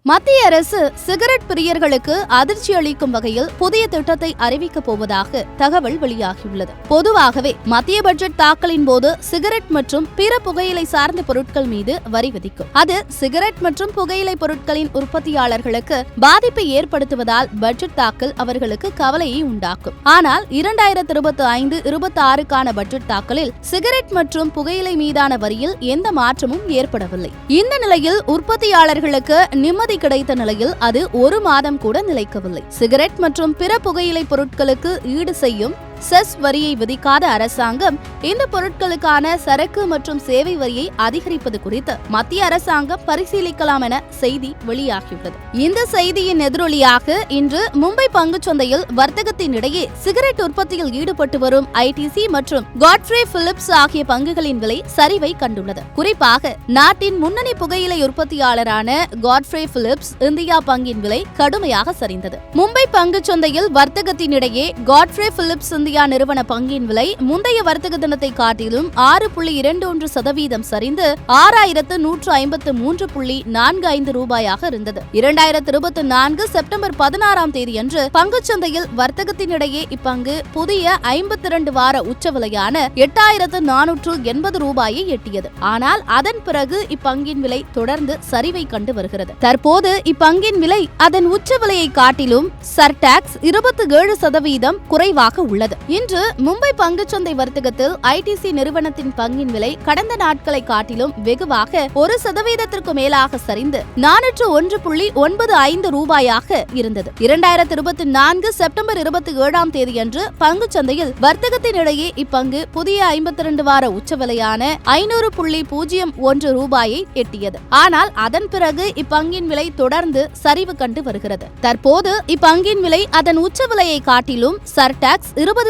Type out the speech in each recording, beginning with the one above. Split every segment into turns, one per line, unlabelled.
மத்திய அரசு சிகரெட் பிரியர்களுக்கு அதிர்ச்சி அளிக்கும் வகையில் புதிய திட்டத்தை அறிவிக்கப் போவதாக தகவல் வெளியாகியுள்ளது. பொதுவாகவே மத்திய பட்ஜெட் தாக்கலின் போது சிகரெட் மற்றும் பிற புகையிலை சார்ந்த பொருட்கள் மீது வரி விதிக்கும். அது சிகரெட் மற்றும் புகையிலை பொருட்களின் உற்பத்தியாளர்களுக்கு பாதிப்பை ஏற்படுத்துவதால் பட்ஜெட் தாக்கல் அவர்களுக்கு கவலையை உண்டாக்கும். ஆனால் 2025-26க்கான பட்ஜெட் தாக்கலில் சிகரெட் மற்றும் புகையிலை மீதான வரியில் எந்த மாற்றமும் ஏற்படவில்லை. இந்த நிலையில் உற்பத்தியாளர்களுக்கு நிம்மதி கிடைத்த நிலையில் அது ஒரு மாதம் கூட நிலைக்கவில்லை. சிகரெட் மற்றும் பிற புகையிலை பொருட்களுக்கு ஈடு செய்யும் செஸ் வரியை விதிக்காத அரசாங்கம் இந்த பொருட்களுக்கான சரக்கு மற்றும் சேவை வரியை அதிகரிப்பது குறித்து மத்திய அரசாங்கம் பரிசீலிக்கலாம் என செய்தி வெளியாகியுள்ளது. இந்த செய்தியின் எதிரொலியாக இன்று மும்பை பங்குச்சந்தையில் வர்த்தகத்தின் இடையே சிகரெட் உற்பத்தியில் ஈடுபட்டு வரும் ஐடிசி மற்றும் காட்ஃப்ரே பிலிப்ஸ் ஆகிய பங்குகளின் விலை சரிவை கண்டுள்ளது. குறிப்பாக நாட்டின் முன்னணி புகையிலை உற்பத்தியாளரான காட்ஃப்ரே பிலிப்ஸ் இந்தியா பங்கின் விலை கடுமையாக சரிந்தது. மும்பை பங்குச்சந்தையில் வர்த்தகத்தின் இடையே காட்ஃப்ரே பிலிப்ஸ் இந்தியா நிறுவன பங்கின் விலை முந்தைய வர்த்தக தினத்தை காட்டிலும் 6.21% சரிந்து 6153.45 ரூபாயாக இருந்தது. 2024 செப்டம்பர் 16ஆம் தேதியன்று பங்குச்சந்தையில் வர்த்தகத்தினிடையே இப்பங்கு புதிய 52 வார உச்ச விலையான 8480 ரூபாயை எட்டியது. ஆனால் அதன் பிறகு இப்பங்கின் விலை தொடர்ந்து சரிவை கண்டு வருகிறது. தற்போது இப்பங்கின் விலை அதன் உச்ச விலையை காட்டிலும் சர்டாக்ஸ் 27% குறைவாக உள்ளது. இன்று மும்பை பங்குச்சந்தை வர்த்தகத்தில் ஐடிசி நிறுவனத்தின் பங்கின் விலை கடந்த நாட்களை காட்டிலும் வெகுவாக 1% மேலாக சரிந்து 401.95 ரூபாயாக இருந்தது. 2024 செப்டம்பர் 27ஆம் தேதியன்று பங்குச்சந்தையில் வர்த்தகத்தினிடையே இப்பங்கு புதிய 52 வார உச்ச விலையான 500.01 ரூபாயை எட்டியது. ஆனால் அதன் பிறகு இப்பங்கின் விலை தொடர்ந்து சரிவு கண்டு வருகிறது. தற்போது இப்பங்கின் விலை அதன் உச்ச விலையை காட்டிலும் சர்டாக்ஸ் 20%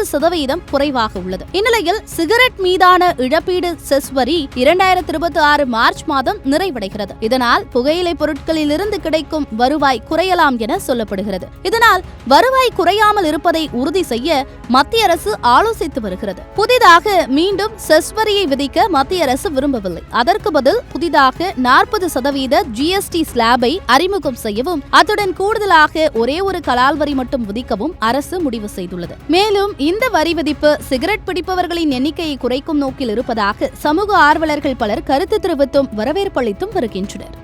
குறைவாக உள்ளது. இந்நிலையில் சிகரெட் மீதான இழப்பீடு செஸ் வரி 2026 மார்ச் மாதம் நிறைவடைகிறது. இதனால் புகையிலை பொருட்களில் இருந்து கிடைக்கும் வருவாய் குறையலாம் என சொல்லப்படுகிறது. இதனால் வருவாய் குறையாமல் இருப்பதை உறுதி செய்ய மத்திய அரசு ஆலோசித்து வருகிறது. புதிதாக மீண்டும் செஸ் வரியை விதிக்க மத்திய அரசு விரும்பவில்லை. அதற்கு பதில் புதிதாக 40% ஜிஎஸ்டி ஸ்லாபை அறிமுகம் செய்யவும் அத்துடன் கூடுதலாக ஒரே ஒரு கலால் வரி மட்டும் விதிக்கவும் அரசு முடிவு செய்துள்ளது. மேலும் இந்த வரி விதிப்பு சிகரெட் பிடிப்பவர்களின் எண்ணிக்கையை குறைக்கும் நோக்கில் இருப்பதாக சமூக ஆர்வலர்கள் பலர் கருத்து தெரிவித்தும் வரவேற்பளித்தும் வருகின்றனர்.